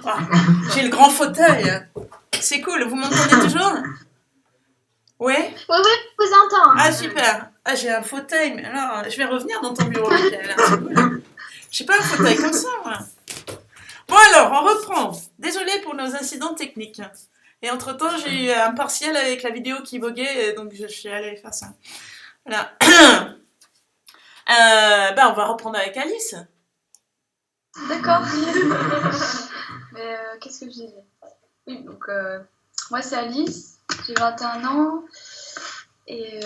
Oh, j'ai le grand fauteuil. C'est cool. Vous m'entendez toujours? Ouais. Oui, je vous entends. Ah, super. Ah, j'ai un fauteuil. Mais alors, je vais revenir dans ton bureau, Michael. C'est cool. J'ai pas un fauteuil comme ça, moi. Bon, alors, on reprend. Désolée pour nos incidents techniques. Et entre-temps, j'ai eu un partiel avec la vidéo qui voguait, donc je suis allée faire ça. Voilà. On va reprendre avec Alice. D'accord. Mais qu'est-ce que je disais? Oui, donc moi c'est Alice, j'ai 21 ans. Et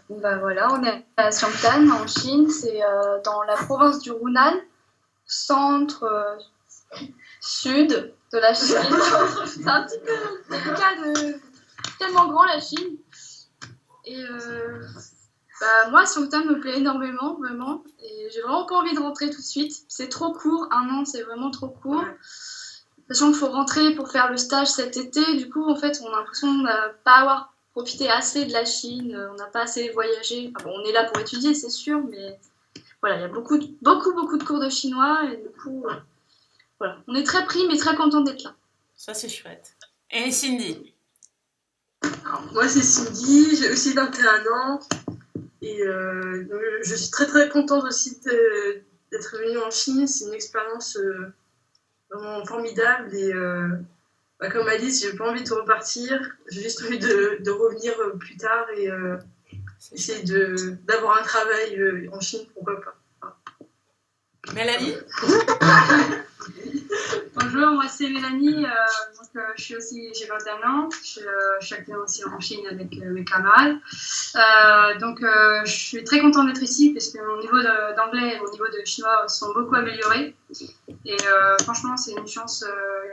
voilà, on est à Xiangtan en Chine, c'est dans la province du Hunan, centre sud de la Chine. C'est un petit peu délicat tellement grand la Chine. Et moi, Xiangtan me plaît énormément, vraiment. Et j'ai vraiment pas envie de rentrer tout de suite. C'est trop court, 1 an, c'est vraiment trop court. Sachant qu'il faut rentrer pour faire le stage cet été, du coup, en fait, on a l'impression de ne pas avoir profité assez de la Chine, on n'a pas assez voyagé. Enfin, bon, on est là pour étudier, c'est sûr, mais voilà, il y a beaucoup de cours de chinois, et du coup, voilà. On est très pris, mais très content d'être là. Ça, c'est chouette. Et Cindy? Alors, moi, c'est Cindy, j'ai aussi 21 ans, et je suis très très contente aussi d'être venue en Chine. C'est une expérience vraiment formidable, et comme Alice, j'ai pas envie de repartir, j'ai juste envie de revenir plus tard et essayer d'avoir un travail en Chine, pourquoi pas. Mélanie? Bonjour, moi c'est Mélanie, j'ai 21 ans, je suis actuellement aussi en Chine avec mes camarades. Je suis très contente d'être ici parce que mon niveau d'anglais et mon niveau de chinois sont beaucoup améliorés. Et franchement, c'est une chance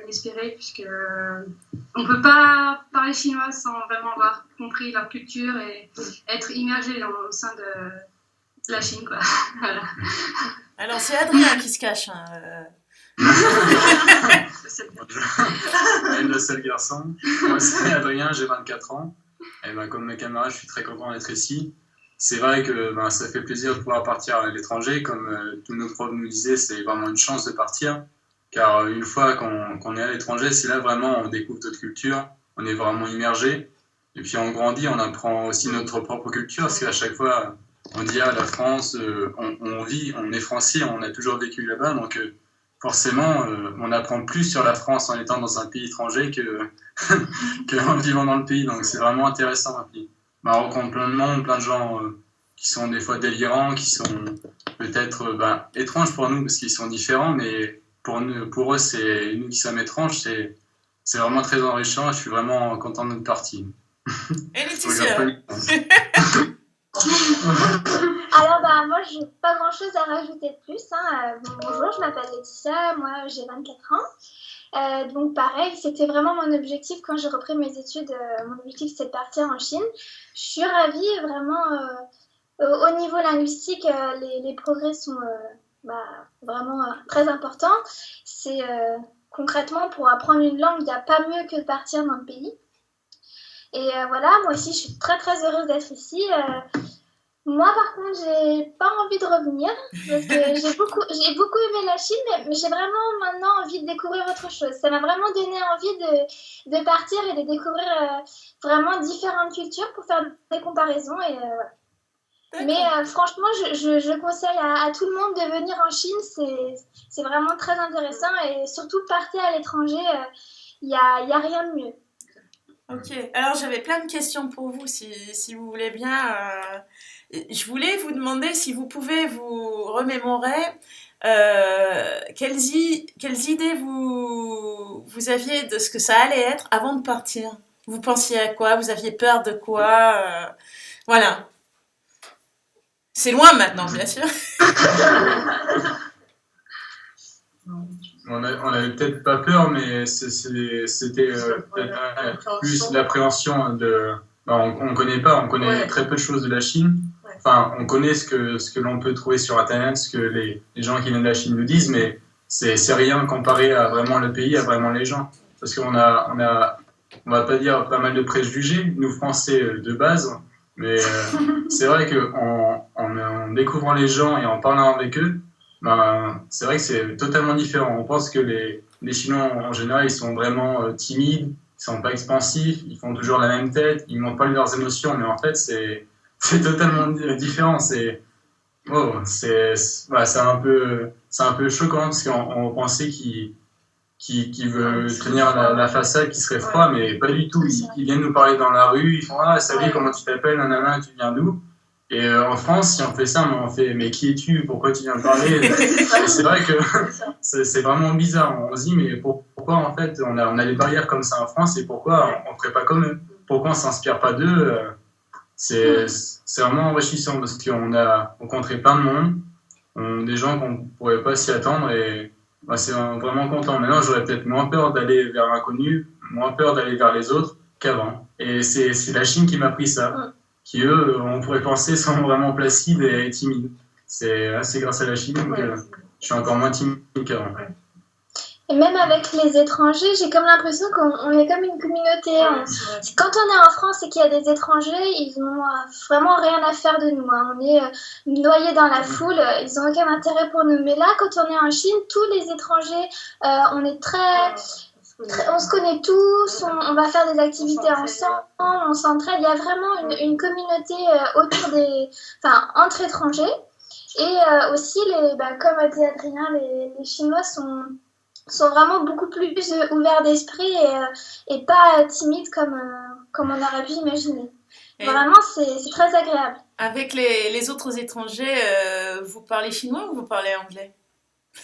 inespérée puisque on ne peut pas parler chinois sans vraiment avoir compris leur culture et être immergé au sein de la Chine, quoi. Voilà. Alors, c'est Adrien qui se cache. Le seul garçon. Moi, c'est Adrien, j'ai 24 ans. Et comme mes camarades, je suis très content d'être ici. C'est vrai que ça fait plaisir de pouvoir partir à l'étranger. Comme tous nos profs nous disaient, c'est vraiment une chance de partir. Car une fois qu'on est à l'étranger, c'est là vraiment on découvre d'autres cultures. On est vraiment immergé. Et puis on grandit, on apprend aussi notre propre culture. Parce qu'à chaque fois, on dit la France, on vit, on est français, on a toujours vécu là-bas. Donc forcément, on apprend plus sur la France en étant dans un pays étranger qu'en vivant dans le pays. Donc c'est vraiment intéressant. Et puis, on rencontre plein de monde, plein de gens qui sont des fois délirants, qui sont peut-être étranges pour nous parce qu'ils sont différents, mais pour eux, c'est nous qui sommes étranges. C'est vraiment très enrichissant. Je suis vraiment content de notre partie. Et Laetitia? Alors moi j'ai pas grand chose à rajouter de plus. Bonjour, je m'appelle Laetitia, moi j'ai 24 ans. Donc pareil, c'était vraiment mon objectif quand j'ai repris mes études. Mon objectif c'était de partir en Chine. Je suis ravie, vraiment au niveau linguistique, les progrès sont vraiment très importants. C'est concrètement pour apprendre une langue, il n'y a pas mieux que de partir dans le pays. Et voilà, moi aussi je suis très très heureuse d'être ici. Moi, par contre, j'ai pas envie de revenir parce que j'ai beaucoup aimé la Chine, mais j'ai vraiment maintenant envie de découvrir autre chose. Ça m'a vraiment donné envie de partir et de découvrir vraiment différentes cultures pour faire des comparaisons. Et, voilà. Mais franchement, je conseille à tout le monde de venir en Chine. C'est vraiment très intéressant et surtout partir à l'étranger, il y a rien de mieux. Ok, alors j'avais plein de questions pour vous si vous voulez bien. Je voulais vous demander si vous pouvez vous remémorer quelles idées vous aviez de ce que ça allait être avant de partir. Vous pensiez à quoi? Vous aviez peur de quoi? Voilà. C'est loin maintenant, bien sûr. On avait peut-être pas peur, mais c'était plus l'appréhension de. On connaît très peu de choses de la Chine. Enfin, on connaît ce que l'on peut trouver sur Internet, ce que les gens qui viennent de la Chine nous disent, mais c'est rien comparé à vraiment le pays, à vraiment les gens. Parce qu'on on va pas dire pas mal de préjugés, nous Français de base, mais c'est vrai qu'en découvrant les gens et en parlant avec eux, ben, c'est vrai que c'est totalement différent. On pense que les Chinois, en général, ils sont vraiment timides, ils sont pas expansifs, ils font toujours la même tête, ils montrent pas leurs émotions, mais en fait, c'est totalement différent. Voilà, c'est un peu choquant parce qu'on pensait qu'il veut tenir la façade, qui serait froid, mais pas du tout. Ils viennent nous parler dans la rue, ils font ah salut, comment tu t'appelles, nanana, tu viens d'où? Et en France, si on fait ça, on fait mais qui es-tu? Pourquoi tu viens me parler? C'est vrai que c'est vraiment bizarre. On se dit mais pourquoi en fait on a des barrières comme ça en France et pourquoi on ne ferait pas comme eux? Pourquoi on s'inspire pas d'eux? C'est vraiment enrichissant parce qu'on a rencontré plein de monde, des gens qu'on ne pourrait pas s'y attendre et bah, c'est vraiment content. Maintenant, j'aurais peut-être moins peur d'aller vers l'inconnu, moins peur d'aller vers les autres qu'avant. Et c'est la Chine qui m'a pris ça, qui eux, on pourrait penser, sont vraiment placides et timides. C'est grâce à la Chine que je suis encore moins timide qu'avant. Et même avec les étrangers, j'ai comme l'impression qu'on est comme une communauté. Quand on est en France et qu'il y a des étrangers, ils n'ont vraiment rien à faire de nous. On est noyés dans la foule, ils n'ont aucun intérêt pour nous. Mais là, quand on est en Chine, tous les étrangers, on est on se connaît tous, on va faire des activités ensemble, on s'entraide. Il y a vraiment une communauté entre étrangers. Et aussi, comme a dit Adrien, les Chinois sont vraiment beaucoup plus ouverts d'esprit et pas timides comme on aurait pu imaginer. Et vraiment, c'est très agréable. Avec les autres étrangers, vous parlez chinois ou vous parlez anglais?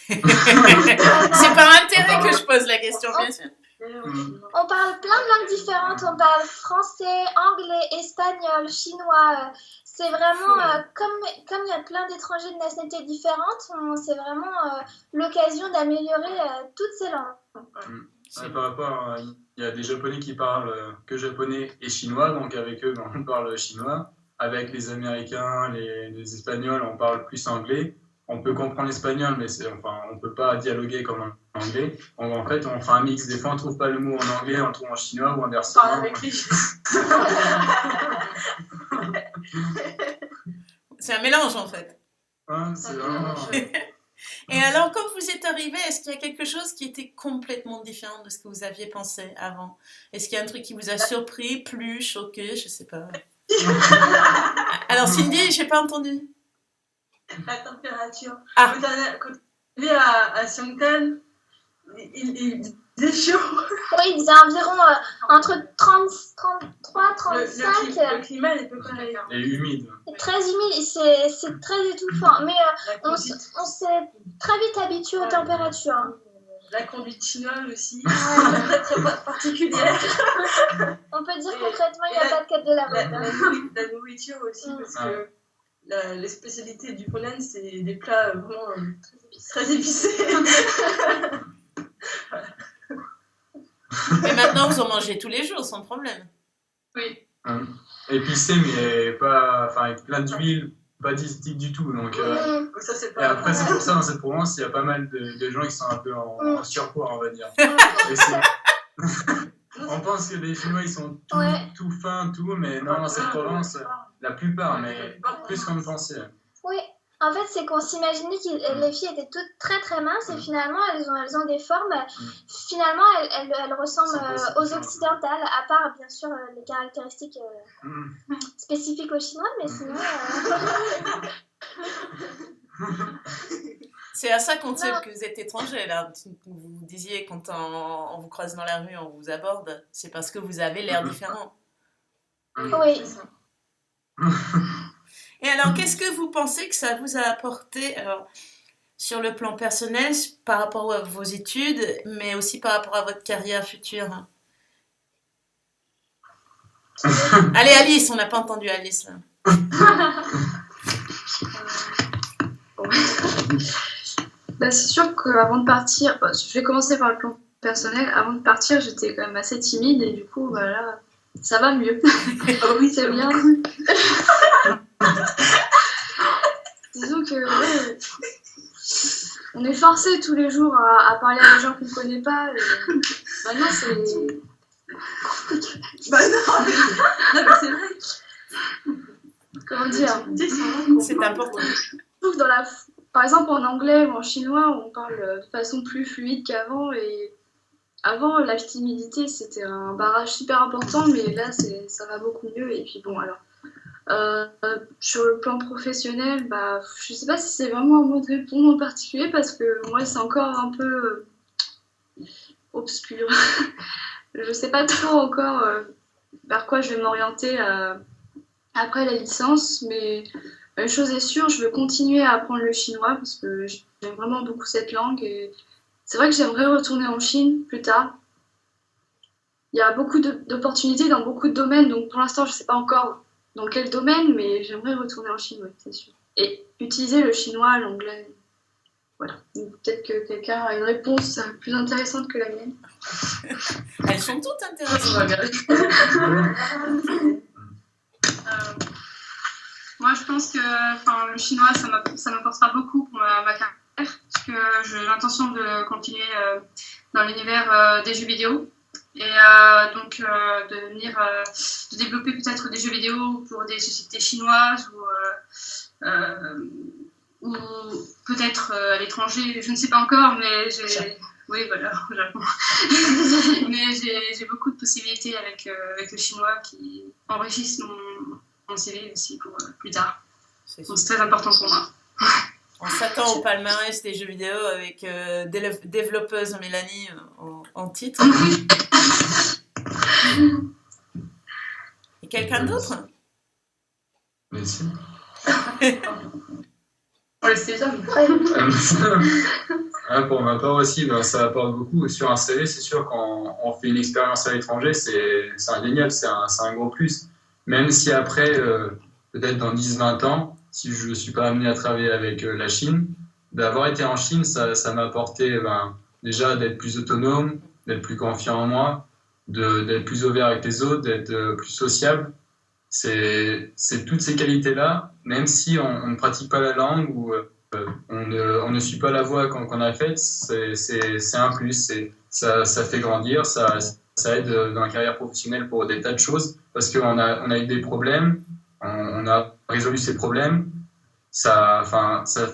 C'est par intérêt que je pose la question, bien sûr. On parle plein de langues différentes. On parle français, anglais, espagnol, chinois. C'est vraiment, comme il y a plein d'étrangers de nationalités différentes, c'est vraiment l'occasion d'améliorer toutes ces langues. Par rapport, il y a des Japonais qui parlent que japonais et chinois, donc avec eux, on parle chinois. Avec les Américains, les Espagnols, on parle plus anglais. On peut comprendre l'espagnol, mais on ne peut pas dialoguer comme en anglais. En fait, on fait un mix. Des fois, on ne trouve pas le mot en anglais, on le trouve en chinois ou inversement. C'est un mélange, en fait. C'est vraiment... Et alors, quand vous êtes arrivé, est-ce qu'il y a quelque chose qui était complètement différent de ce que vous aviez pensé avant? Est-ce qu'il y a un truc qui vous a surpris, plu, choqué? Je ne sais pas. Alors, Cindy, je n'ai pas entendu. La température. Ah. Quand on est à Xiangtan, il faisait chaud. Oui, il faisait environ entre 33, 35. Le climat n'est pas pareil. Et humide. C'est très humide, c'est très étouffant. Mais on s'est très vite habitué aux températures. La conduite chinoise aussi, très très particulière. On peut dire concrètement, il n'y a pas de quête de la route. La nourriture aussi, parce que les spécialités du Hunan, c'est des plats vraiment très épicés. Mais maintenant, vous en mangez tous les jours, sans problème. Oui. Épicé, mais pas, avec plein d'huile, pas digestif du tout. Donc, ça, c'est pas et après, c'est pour ça, dans cette Provence, il y a pas mal de gens qui sont un peu en surpoids, on va dire. On pense que les Chinois, ils sont tout fins, tout, mais non, dans cette Provence, la plupart, mais plus qu'on ne pensait. Oui, en fait, c'est qu'on s'imaginait que les filles étaient toutes très très minces et finalement, elles ont des formes. Finalement, elles ressemblent aux occidentales, à part bien sûr les caractéristiques spécifiques aux Chinois, mais sinon... C'est à ça qu'on tire que vous êtes étranger, là. Vous disiez quand on vous croise dans la rue, on vous aborde, c'est parce que vous avez l'air différent. Oui. Et alors, qu'est-ce que vous pensez que ça vous a apporté sur le plan personnel, par rapport à vos études, mais aussi par rapport à votre carrière future? Allez, Alice, on n'a pas entendu Alice, là. C'est sûr qu'avant de partir, je vais commencer par le plan personnel. Avant de partir, j'étais quand même assez timide et du coup, là, ça va mieux. Oui, c'est bien. Disons que on est forcé tous les jours à parler à des gens qu'on ne connaît pas. Et maintenant, c'est. Non, mais c'est vrai. Comment dire? C'est important. Je trouve par exemple, en anglais ou en chinois, on parle de façon plus fluide qu'avant. Et avant, la timidité, c'était un barrage super important, mais là, ça va beaucoup mieux. Et puis bon, alors, sur le plan professionnel, bah, je sais pas si c'est vraiment un mot de répondre en particulier, parce que moi, c'est encore un peu obscur. Je sais pas trop encore vers quoi je vais m'orienter après la licence, mais une chose est sûre, je veux continuer à apprendre le chinois parce que j'aime vraiment beaucoup cette langue et c'est vrai que j'aimerais retourner en Chine plus tard. Il y a beaucoup d'opportunités dans beaucoup de domaines, donc pour l'instant je ne sais pas encore dans quel domaine, mais j'aimerais retourner en Chine, oui, c'est sûr. Et utiliser le chinois, l'anglais. Voilà. Donc, peut-être que quelqu'un a une réponse plus intéressante que la mienne. Elles sont toutes Je intéressantes. regarde. Moi, je pense que le chinois, ça m'apportera beaucoup pour ma carrière, parce que j'ai l'intention de continuer dans l'univers des jeux vidéo. Et donc, de développer peut-être des jeux vidéo pour des sociétés chinoises ou peut-être à l'étranger, je ne sais pas encore, mais oui, voilà, au Japon. Mais j'ai beaucoup de possibilités avec le chinois qui enrichissent mon CV aussi pour plus tard. Donc c'est très important pour moi. On s'attend au palmarès des jeux vidéo avec développeuse Mélanie en titre. Et quelqu'un d'autre? Merci. On laisse les hommes. Pour ma part aussi, ça apporte beaucoup. Sur un CV, c'est sûr, quand on fait une expérience à l'étranger, c'est indéniable, c'est un gros plus. Même si après, peut-être dans 10-20 ans, si je ne suis pas amené à travailler avec la Chine, d'avoir été en Chine, ça m'a apporté déjà d'être plus autonome, d'être plus confiant en moi, d'être plus ouvert avec les autres, d'être plus sociable. C'est toutes ces qualités-là, même si on ne pratique pas la langue ou on ne suit pas la voie qu'on a faite, c'est un plus. Ça fait grandir, ça aide dans la carrière professionnelle pour des tas de choses, parce qu'on a eu des problèmes, on a résolu ces problèmes, ça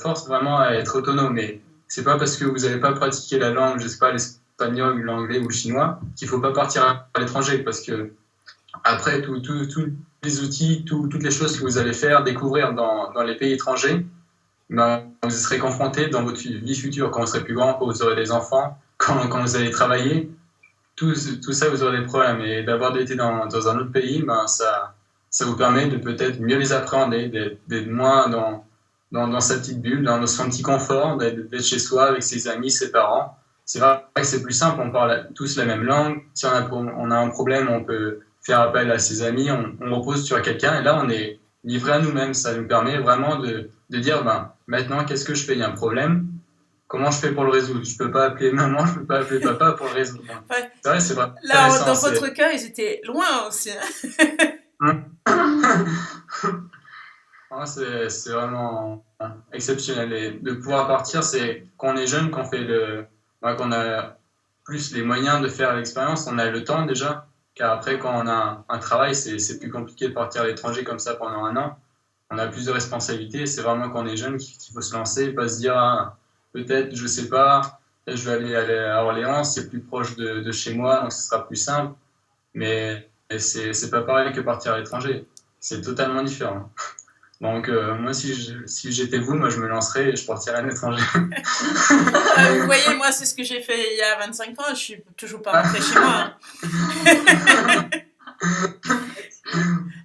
force vraiment à être autonome. Mais c'est pas parce que vous n'avez pas pratiqué la langue, je sais pas, l'espagnol, l'anglais ou le chinois, qu'il faut pas partir à l'étranger, parce que après, tous les outils, toutes les choses que vous allez faire, découvrir dans les pays étrangers, vous serez confronté dans votre vie future, quand vous serez plus grand, quand vous aurez des enfants, quand vous allez travailler, tout ça, vous aurez des problèmes. Et d'avoir été dans un autre pays, ça vous permet de peut-être mieux les appréhender, d'être moins dans sa petite bulle, dans son petit confort, d'être chez soi avec ses amis, ses parents. C'est vrai que c'est plus simple, on parle tous la même langue. Si on a un problème, on peut faire appel à ses amis, on repose sur quelqu'un, et là, on est livré à nous-mêmes. Ça nous permet vraiment de dire, maintenant, qu'est-ce que je fais? Il y a un problème, comment je fais pour le résoudre? Je peux pas appeler maman, je peux pas appeler papa pour le résoudre. Ouais. C'est vrai, c'est vrai. Là, dans votre cas, ils étaient loin aussi. C'est vraiment exceptionnel. Et de pouvoir partir, c'est quand on est jeune, qu'on a plus les moyens de faire l'expérience, on a le temps déjà. Car après, quand on a un travail, c'est plus compliqué de partir à l'étranger comme ça pendant un an. On a plus de responsabilités. C'est vraiment quand on est jeune qu'il faut se lancer et pas se dire peut-être, je sais pas, je vais aller à Orléans, c'est plus proche de chez moi, donc ce sera plus simple. Mais c'est pas pareil que partir à l'étranger. C'est totalement différent. Donc moi, si j'étais vous, moi je me lancerais et je partirais à l'étranger. Vous voyez, moi c'est ce que j'ai fait il y a 25 ans, je suis toujours pas rentrée chez moi.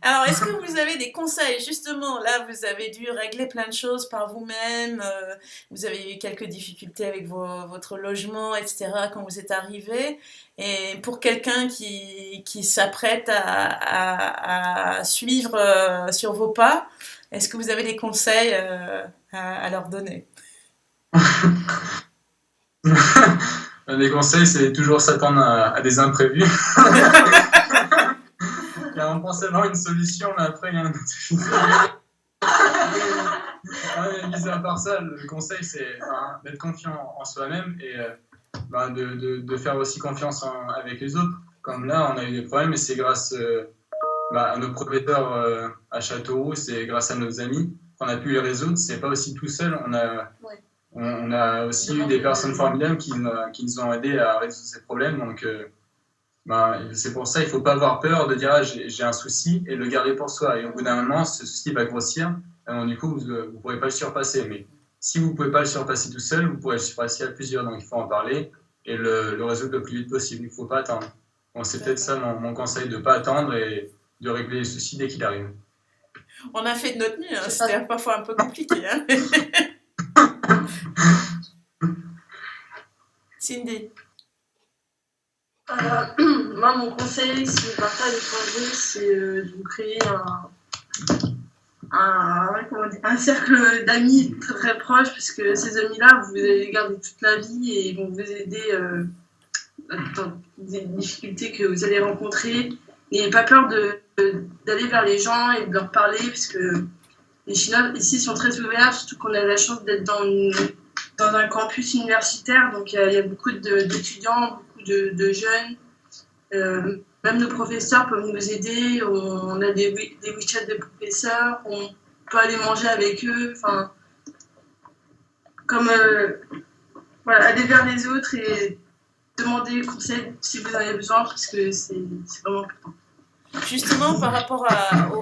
Alors, est-ce que vous avez des conseils? Justement, là, vous avez dû régler plein de choses par vous-même, vous avez eu quelques difficultés avec votre logement, etc., quand vous êtes arrivé. Et pour quelqu'un qui s'apprête à suivre sur vos pas, est-ce que vous avez des conseils à leur donner? Les conseils, c'est toujours s'attendre à des imprévus. Car on pense avoir une solution, mais après, il y a un autre. Mis à part ça, le conseil, c'est d'être confiant en soi-même et de faire aussi confiance avec les autres. Comme là, on a eu des problèmes, et c'est grâce à nos professeurs à Châteauroux, c'est grâce à nos amis qu'on a pu les résoudre. C'est pas aussi tout seul. On a On a aussi eu des personnes formidables qui nous ont aidés à résoudre ces problèmes. Donc, c'est pour ça qu'il ne faut pas avoir peur de dire ah, j'ai un souci et le garder pour soi. Et au bout d'un moment, ce souci va grossir. Donc, du coup, vous ne pourrez pas le surpasser. Mais si vous ne pouvez pas le surpasser tout seul, vous pourrez le surpasser à plusieurs. Donc, il faut en parler et le résoudre le plus vite possible. Il ne faut pas attendre. Bon, c'est peut-être ça mon conseil, de ne pas attendre et de régler les soucis dès qu'il arrive. On a fait de notre mieux, hein. C'était parfois un peu compliqué. Hein. Cindy. Moi, mon conseil, si vous partez à l'étranger, c'est de vous créer un cercle d'amis très très proche, parce que ces amis-là, vous allez les garder toute la vie et ils vont vous aider dans des difficultés que vous allez rencontrer. N'ayez pas peur d'aller vers les gens et de leur parler, parce que les Chinois ici sont très ouverts, surtout qu'on a la chance d'être dans un campus universitaire, donc il y a beaucoup d'étudiants, beaucoup de jeunes. Même nos professeurs peuvent nous aider, on a des WeChat de professeurs, on peut aller manger avec eux, enfin, comme aller vers les autres et demander conseil si vous en avez besoin, parce que c'est vraiment important. Justement, par rapport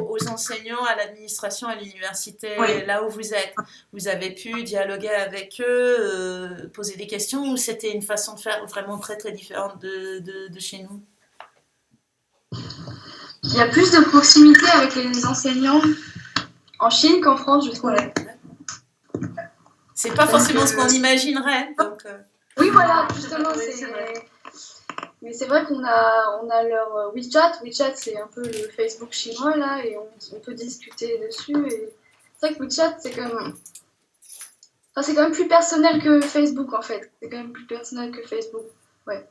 aux enseignants, à l'administration, à l'université, oui. Là où vous avez pu dialoguer avec eux, poser des questions, ou c'était une façon de faire vraiment très très différente de chez nous? Il y a plus de proximité avec les enseignants en Chine qu'en France, je trouve. Ouais. C'est pas forcément ce qu'on imaginerait. Donc, Oui, voilà, justement, c'est vrai. Mais c'est vrai qu'on a leur WeChat. WeChat, c'est un peu le Facebook chinois, là, et on peut discuter dessus. Et c'est vrai que WeChat, c'est quand même plus personnel que Facebook, en fait. C'est quand même plus personnel que Facebook, ouais.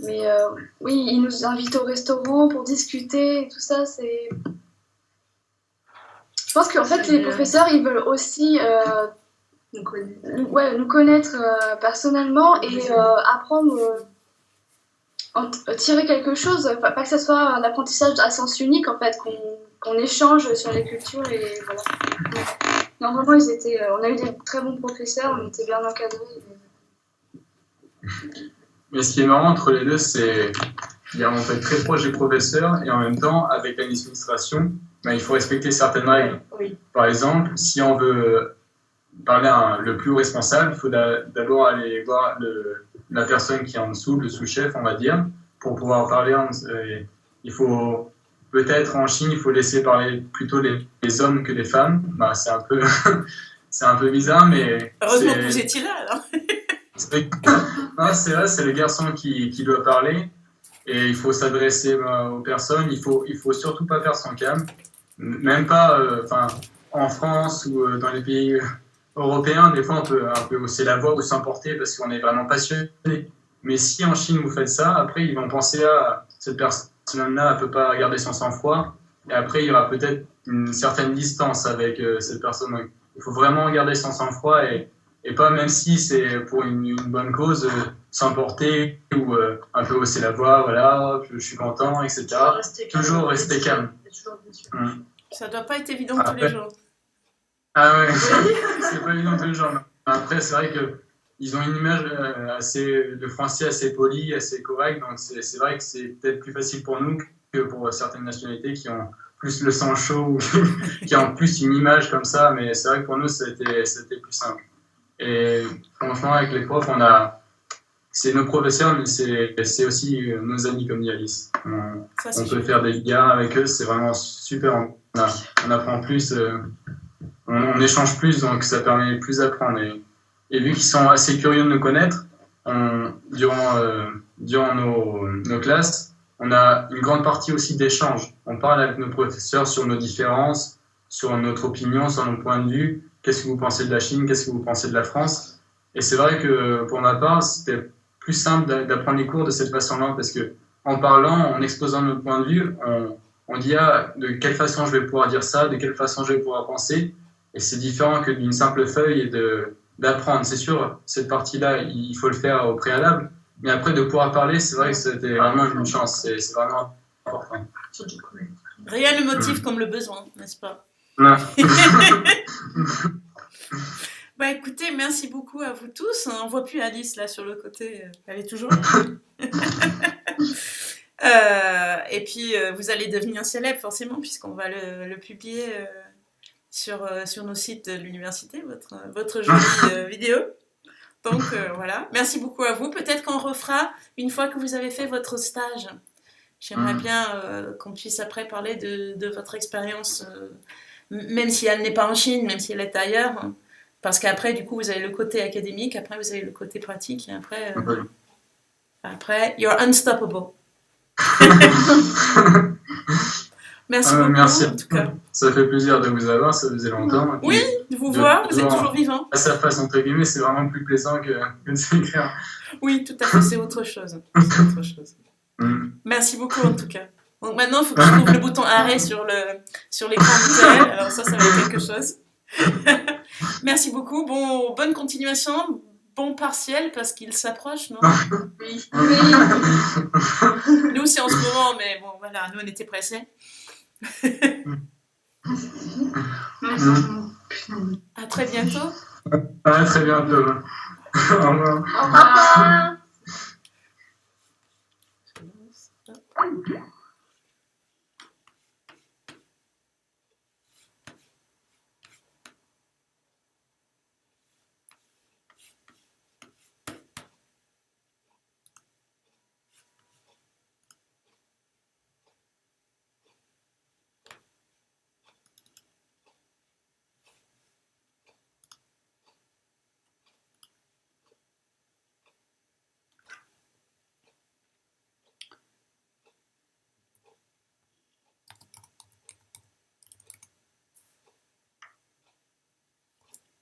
Mais oui, ils nous invitent au restaurant pour discuter et tout ça, c'est... Je pense qu'en fait, les professeurs, ils veulent aussi nous connaître personnellement et apprendre... tirer quelque chose, pas que ce soit un apprentissage à sens unique en fait, qu'on échange sur les cultures et voilà. Normalement on a eu des très bons professeurs, on était bien encadrés. Mais ce qui est marrant entre les deux, c'est qu'on peut être très proche des professeurs et en même temps avec l'administration, il faut respecter certaines règles. Oui. Par exemple, si on veut parler le plus haut responsable, il faut d'abord aller voir la personne qui est en dessous, le sous-chef, on va dire, pour pouvoir parler. Il faut peut-être en Chine, il faut laisser parler plutôt les hommes que les femmes. C'est un peu, c'est un peu bizarre, mais heureusement que vous étiez là, alors. Non, c'est vrai, c'est le garçon qui doit parler, et il faut s'adresser aux personnes. Il faut surtout pas faire son calme, même pas. En France ou dans les pays européens, des fois on peut un peu hausser la voix ou s'emporter parce qu'on est vraiment passionné. Mais si en Chine vous faites ça, après ils vont penser à cette personne-là, elle peut pas garder son sang-froid, et après il y aura peut-être une certaine distance avec cette personne. Donc, il faut vraiment garder son sang-froid et pas, même si c'est pour une bonne cause, s'emporter ou un peu hausser la voix, voilà, je suis content, etc. Toujours rester calme. Ça doit pas être évident tous les jours. Ah ouais, c'est pas évident tous les jours. Après, c'est vrai qu'ils ont une image de français assez poli, assez correct, donc c'est vrai que c'est peut-être plus facile pour nous que pour certaines nationalités qui ont plus le sang chaud, ou qui ont plus une image comme ça, mais c'est vrai que pour nous, c'était plus simple. Et franchement, avec les profs, c'est nos professeurs, mais c'est aussi nos amis, comme dit Alice. On peut faire des liens avec eux, c'est vraiment super. On apprend plus, on échange plus, donc ça permet plus d'apprendre. Et vu qu'ils sont assez curieux de nous connaître, durant nos classes, on a une grande partie aussi d'échange. On parle avec nos professeurs sur nos différences, sur notre opinion, sur nos points de vue. Qu'est-ce que vous pensez de la Chine? Qu'est-ce que vous pensez de la France? Et c'est vrai que pour ma part, c'était plus simple d'apprendre les cours de cette façon-là, parce que en parlant, en exposant notre point de vue, on dit de quelle façon je vais pouvoir dire ça, de quelle façon je vais pouvoir penser. Et c'est différent que d'une simple feuille et d'apprendre. C'est sûr, cette partie-là, il faut le faire au préalable. Mais après, de pouvoir parler, c'est vrai que c'était vraiment une chance. C'est vraiment important. Rien ne motive comme le besoin, n'est-ce pas? Non. Bah écoutez, merci beaucoup à vous tous. On voit plus Alice là sur le côté. Elle est toujours là. Et puis vous allez devenir célèbre forcément puisqu'on va le publier sur nos sites de l'université, votre jolie vidéo. Donc voilà, merci beaucoup à vous. Peut-être qu'on refera une fois que vous avez fait votre stage. J'aimerais bien qu'on puisse après parler de votre expérience, même si elle n'est pas en Chine, même si elle est ailleurs. Parce qu'après, du coup, vous avez le côté académique, après vous avez le côté pratique, et après you're unstoppable. Merci beaucoup, merci. en tout cas. Ça fait plaisir de vous avoir, ça faisait longtemps. Oui, de vous voir, vous êtes toujours vivant. À sa face, entre guillemets, c'est vraiment plus plaisant que de s'écrire. Oui, tout à fait, c'est autre chose. Merci beaucoup, en tout cas. Donc maintenant, il faut que je trouve le bouton arrêt sur l'écran Michael. Alors ça va être quelque chose. Merci beaucoup. Bonne continuation. Bon partiel parce qu'il s'approche, non? Oui. Nous, c'est en ce moment, mais bon, voilà, nous, on était pressés. À très bientôt. À très bientôt. Au revoir. Au revoir.